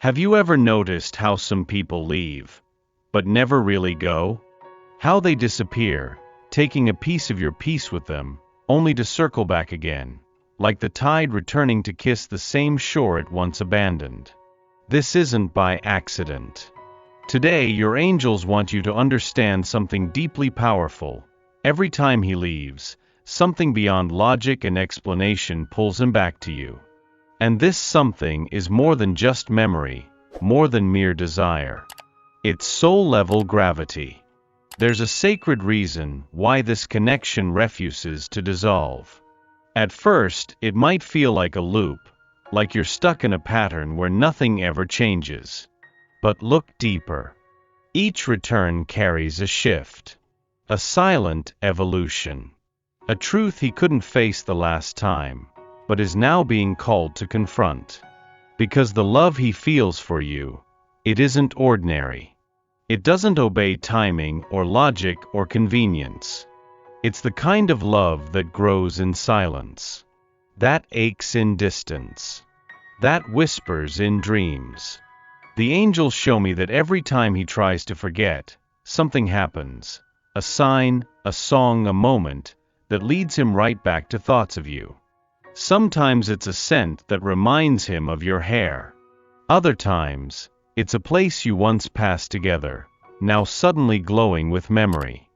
Have you ever noticed how some people leave, but never really go? How they disappear, taking a piece of your peace with them, only to circle back again, like the tide returning to kiss the same shore it once abandoned. This isn't by accident. Today, your angels want you to understand something deeply powerful. Every time he leaves, something beyond logic and explanation pulls him back to you. And this something is more than just memory, more than mere desire. It's soul-level gravity. There's a sacred reason why this connection refuses to dissolve. At first, it might feel like a loop, like you're stuck in a pattern where nothing ever changes. But look deeper. Each return carries a shift, a silent evolution, a truth he couldn't face the last time, but is now being called to confront. Because the love he feels for you, it isn't ordinary. It doesn't obey timing or logic or convenience. It's the kind of love that grows in silence, that aches in distance, that whispers in dreams. The angels show me that every time he tries to forget, something happens, a sign, a song, a moment, that leads him right back to thoughts of you. Sometimes it's a scent that reminds him of your hair. Other times, it's a place you once passed together, now suddenly glowing with memory.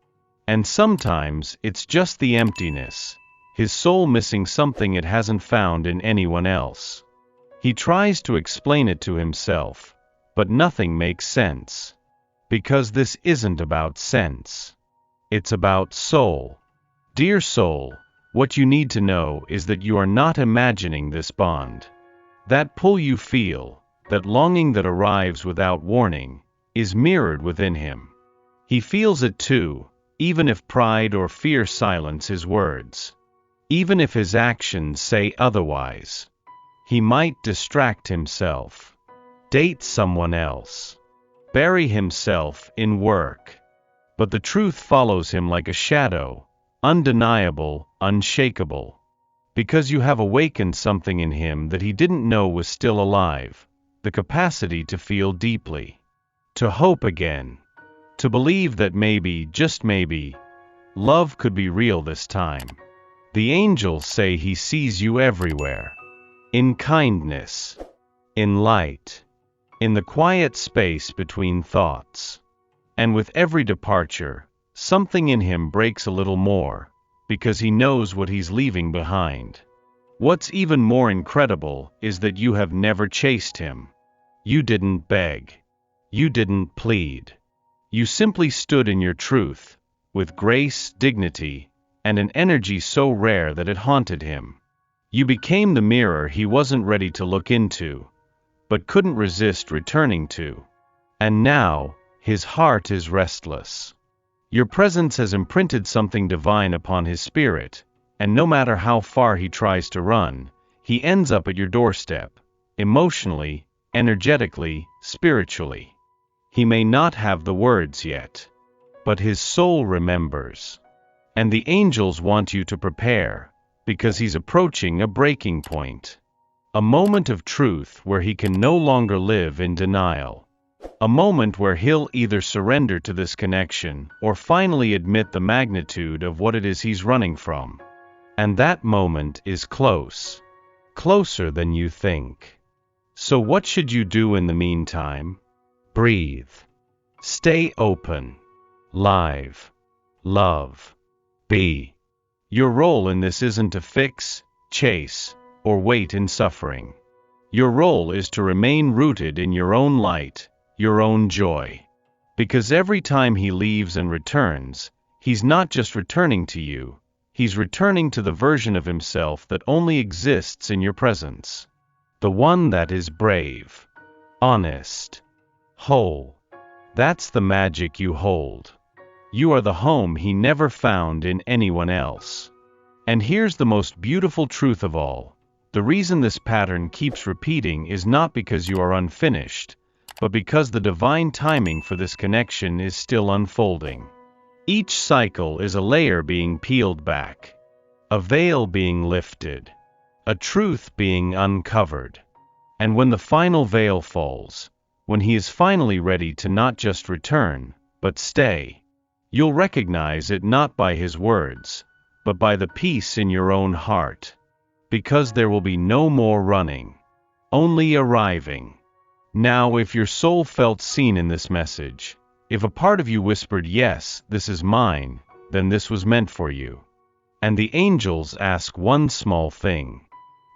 And sometimes it's just the emptiness, his soul missing something it hasn't found in anyone else. He tries to explain it to himself, but nothing makes sense. Because this isn't about sense. It's about soul. Dear soul, what you need to know is that you are not imagining this bond. That pull you feel, that longing that arrives without warning, is mirrored within him. He feels it too, even if pride or fear silence his words. Even if his actions say otherwise. He might distract himself, date someone else, bury himself in work. But the truth follows him like a shadow, undeniable, unshakable. Because you have awakened something in him that he didn't know was still alive, the capacity to feel deeply, to hope again, to believe that maybe, just maybe, love could be real this time. The angels say he sees you everywhere. In kindness, in light, in the quiet space between thoughts. And with every departure, something in him breaks a little more, because he knows what he's leaving behind. What's even more incredible is that you have never chased him. You didn't beg. You didn't plead. You simply stood in your truth, with grace, dignity, and an energy so rare that it haunted him. You became the mirror he wasn't ready to look into, but couldn't resist returning to. And now, his heart is restless. Your presence has imprinted something divine upon his spirit, and no matter how far he tries to run, he ends up at your doorstep, emotionally, energetically, spiritually. He may not have the words yet, but his soul remembers. And the angels want you to prepare, because he's approaching a breaking point. A moment of truth where he can no longer live in denial. A moment where he'll either surrender to this connection or finally admit the magnitude of what it is he's running from. And that moment is close. Closer than you think. So what should you do in the meantime? Breathe. Stay open. Live. Love. Be. Your role in this isn't to fix, chase, or wait in suffering. Your role is to remain rooted in your own light, your own joy. Because every time he leaves and returns, he's not just returning to you, he's returning to the version of himself that only exists in your presence. The one that is brave, honest, whole. That's the magic you hold. You are the home he never found in anyone else. And here's the most beautiful truth of all. The reason this pattern keeps repeating is not because you are unfinished, but because the divine timing for this connection is still unfolding. Each cycle is a layer being peeled back, a veil being lifted, a truth being uncovered. And when the final veil falls, when he is finally ready to not just return, but stay, you'll recognize it not by his words, but by the peace in your own heart. Because there will be no more running, only arriving. Now, if your soul felt seen in this message, if a part of you whispered, "Yes, this is mine," then this was meant for you. And the angels ask one small thing.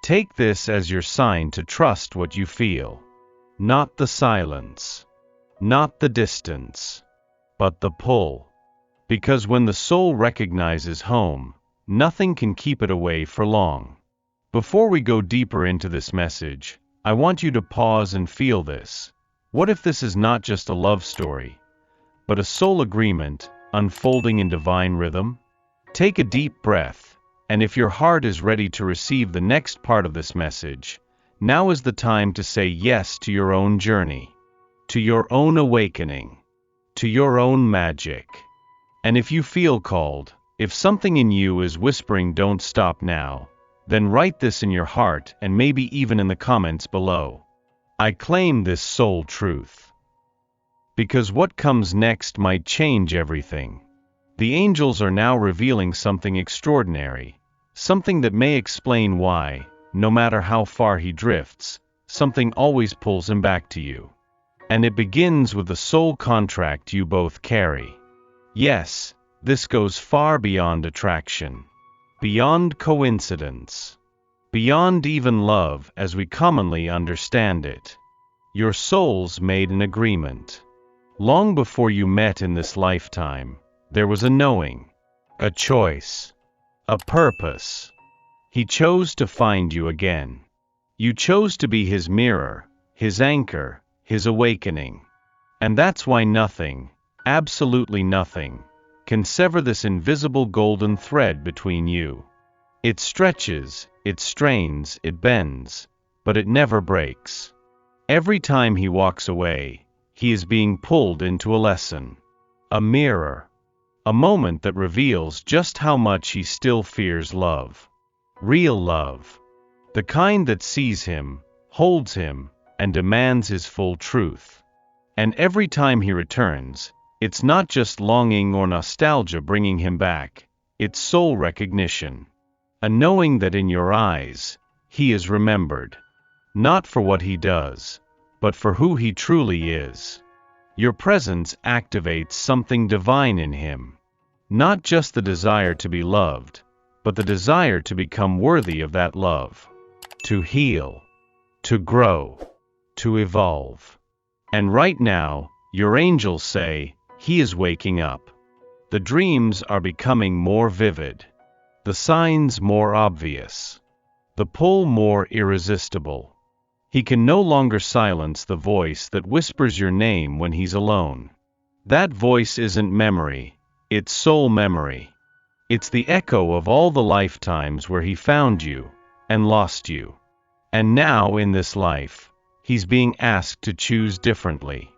Take this as your sign to trust what you feel. Not the silence, not the distance, but the pull. Because when the soul recognizes home, nothing can keep it away for long. Before we go deeper into this message, I want you to pause and feel this. What if this is not just a love story, but a soul agreement unfolding in divine rhythm? Take a deep breath, and if your heart is ready to receive the next part of this message, now is the time to say yes to your own journey, to your own awakening, to your own magic. And if you feel called, if something in you is whispering, "Don't stop now," then write this in your heart and maybe even in the comments below. I claim this soul truth. Because what comes next might change everything. The angels are now revealing something extraordinary, something that may explain why, no matter how far he drifts, something always pulls him back to you. And it begins with the soul contract you both carry. Yes, this goes far beyond attraction, beyond coincidence, beyond even love as we commonly understand it. Your souls made an agreement. Long before you met in this lifetime, there was a knowing, a choice, a purpose. He chose to find you again. You chose to be his mirror, his anchor, his awakening. And that's why nothing, absolutely nothing, can sever this invisible golden thread between you. It stretches, it strains, it bends, but it never breaks. Every time he walks away, he is being pulled into a lesson, a mirror, a moment that reveals just how much he still fears love. Real love. The kind that sees him, holds him, and demands his full truth. And every time he returns, it's not just longing or nostalgia bringing him back, it's soul recognition. A knowing that in your eyes, he is remembered. Not for what he does, but for who he truly is. Your presence activates something divine in him. Not just the desire to be loved, but the desire to become worthy of that love. To heal, to grow, to evolve. And right now, your angels say, he is waking up. The dreams are becoming more vivid. The signs more obvious. The pull more irresistible. He can no longer silence the voice that whispers your name when he's alone. That voice isn't memory, it's soul memory. It's the echo of all the lifetimes where he found you and lost you. And now in this life, he's being asked to choose differently.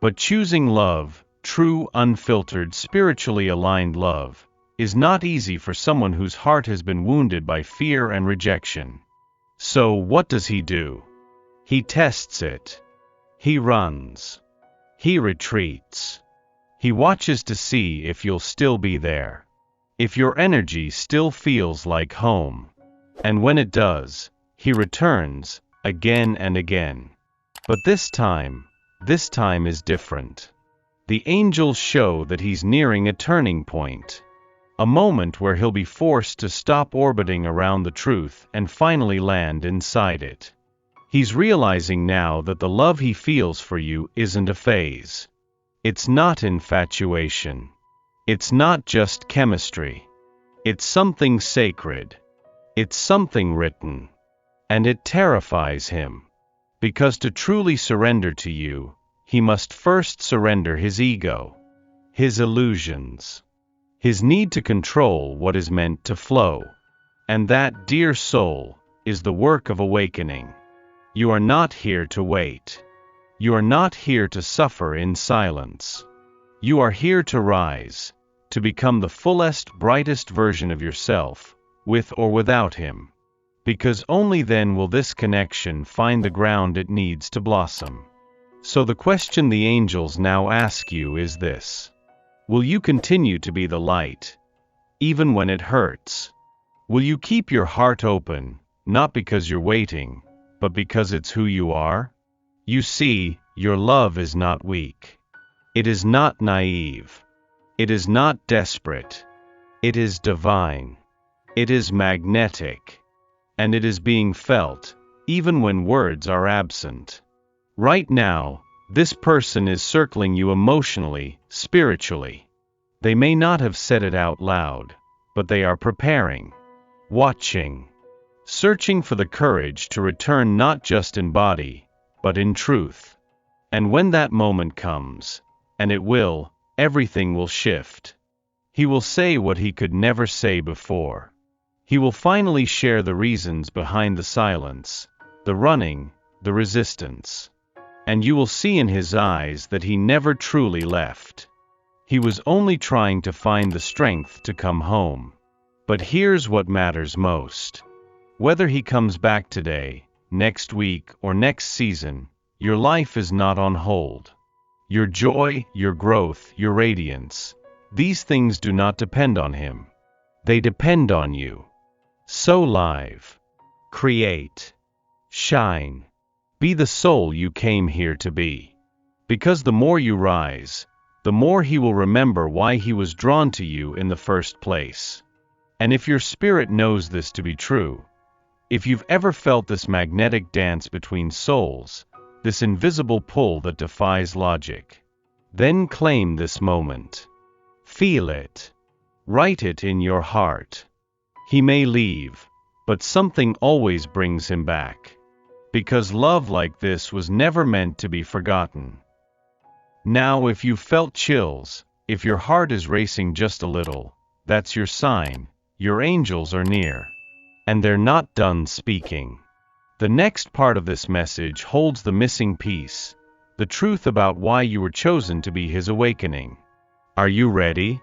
But choosing love, true, unfiltered, spiritually aligned love, is not easy for someone whose heart has been wounded by fear and rejection. So what does he do? He tests it. He runs. He retreats. He watches to see if you'll still be there. If your energy still feels like home. And when it does, he returns, again and again. But this time is different. The angels show that he's nearing a turning point. A moment where he'll be forced to stop orbiting around the truth and finally land inside it. He's realizing now that the love he feels for you isn't a phase. It's not infatuation. It's not just chemistry. It's something sacred. It's something written. And it terrifies him. Because to truly surrender to you, he must first surrender his ego, his illusions, his need to control what is meant to flow. And that, dear soul, is the work of awakening. You are not here to wait. You are not here to suffer in silence. You are here to rise, to become the fullest, brightest version of yourself, with or without him. because only then will this connection find the ground it needs to blossom. So the question the angels now ask you is this: will you continue to be the light, even when it hurts? Will you keep your heart open, not because you're waiting, but because it's who you are? You see, your love is not weak. It is not naive. It is not desperate. It is divine. It is magnetic. And it is being felt, even when words are absent. Right now, this person is circling you emotionally, spiritually. They may not have said it out loud, but they are preparing, watching, searching for the courage to return not just in body, but in truth. And when that moment comes, and it will, everything will shift. He will say what he could never say before. He will finally share the reasons behind the silence, the running, the resistance. And you will see in his eyes that he never truly left. He was only trying to find the strength to come home. But here's what matters most. Whether he comes back today, next week, or next season, your life is not on hold. Your joy, your growth, your radiance, these things do not depend on him. They depend on you. So live. Create. Shine. Be the soul you came here to be. Because the more you rise, the more he will remember why he was drawn to you in the first place. And if your spirit knows this to be true, if you've ever felt this magnetic dance between souls, this invisible pull that defies logic, then claim this moment. Feel it. Write it in your heart. He may leave, but something always brings him back. Because love like this was never meant to be forgotten. Now, if you've felt chills, if your heart is racing just a little, that's your sign. Your angels are near. And they're not done speaking. The next part of this message holds the missing piece, the truth about why you were chosen to be his awakening. Are you ready?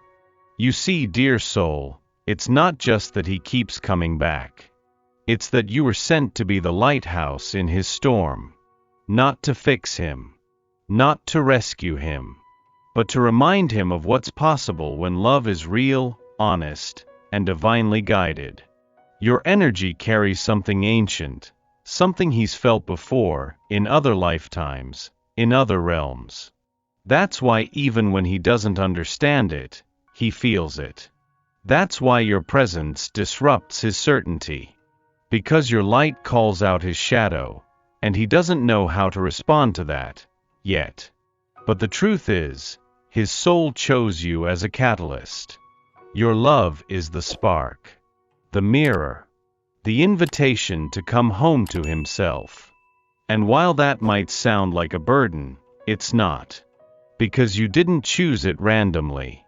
You see, dear soul, it's not just that he keeps coming back. It's that you were sent to be the lighthouse in his storm. Not to fix him. Not to rescue him. But to remind him of what's possible when love is real, honest, and divinely guided. Your energy carries something ancient, something he's felt before, in other lifetimes, in other realms. That's why even when he doesn't understand it, he feels it. That's why your presence disrupts his certainty. Because your light calls out his shadow, and he doesn't know how to respond to that, yet. But the truth is, his soul chose you as a catalyst. Your love is the spark, the mirror, the invitation to come home to himself. And while that might sound like a burden, it's not. Because you didn't choose it randomly.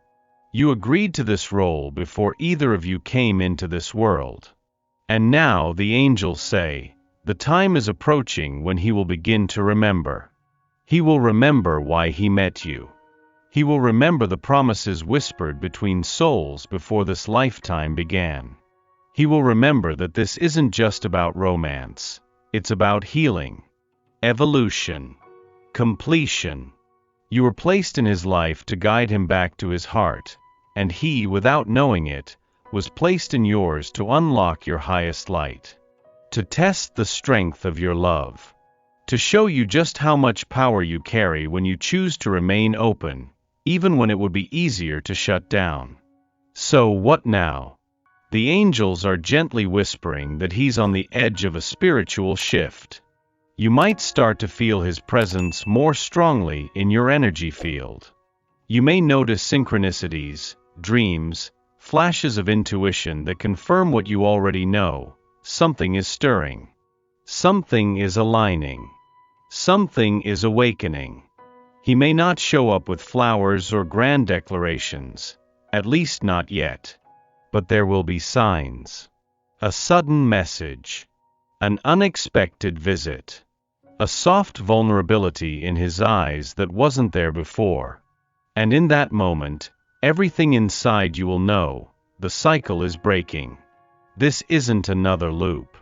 You agreed to this role before either of you came into this world. And now the angels say, the time is approaching when he will begin to remember. He will remember why he met you. He will remember the promises whispered between souls before this lifetime began. He will remember that this isn't just about romance. It's about healing, evolution, completion. You were placed in his life to guide him back to his heart, and he, without knowing it, was placed in yours to unlock your highest light, to test the strength of your love, to show you just how much power you carry when you choose to remain open, even when it would be easier to shut down. So what now? The angels are gently whispering that he's on the edge of a spiritual shift. You might start to feel his presence more strongly in your energy field. You may notice synchronicities, dreams, flashes of intuition that confirm what you already know. Something is stirring. Something is aligning. Something is awakening. He may not show up with flowers or grand declarations, at least not yet. But there will be signs. A sudden message. An unexpected visit. A soft vulnerability in his eyes that wasn't there before. And in that moment, everything inside you will know, the cycle is breaking. This isn't another loop.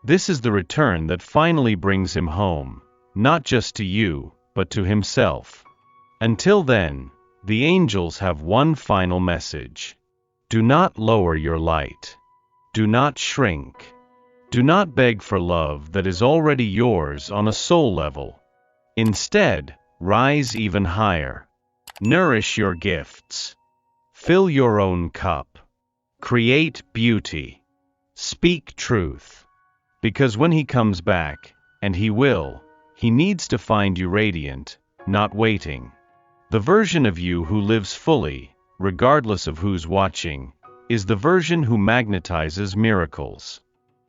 This is the return that finally brings him home, not just to you, but to himself. Until then, the angels have one final message. Do not lower your light. Do not shrink. Do not beg for love that is already yours on a soul level. Instead, rise even higher. Nourish your gifts. Fill your own cup. Create beauty. Speak truth. Because when he comes back, and he will, he needs to find you radiant, not waiting. The version of you who lives fully, regardless of who's watching, is the version who magnetizes miracles.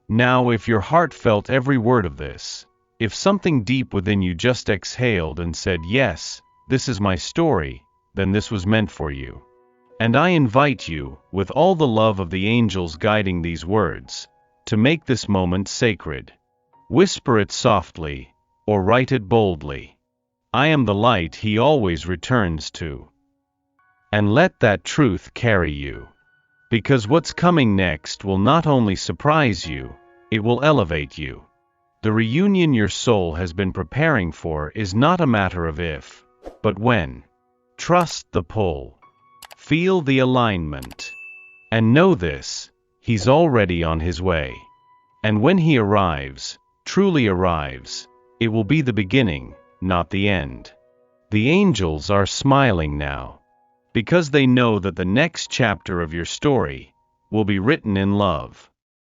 Now, if your heart felt every word of this, if something deep within you just exhaled and said, yes, this is my story, then this was meant for you. And I invite you, with all the love of the angels guiding these words, to make this moment sacred. Whisper it softly, or write it boldly. I am the light he always returns to. And let that truth carry you. Because what's coming next will not only surprise you, it will elevate you. The reunion your soul has been preparing for is not a matter of if, but when. Trust the pull. Feel the alignment. And know this, he's already on his way. And when he arrives, truly arrives, it will be the beginning, not the end. The angels are smiling now, because they know that the next chapter of your story will be written in love.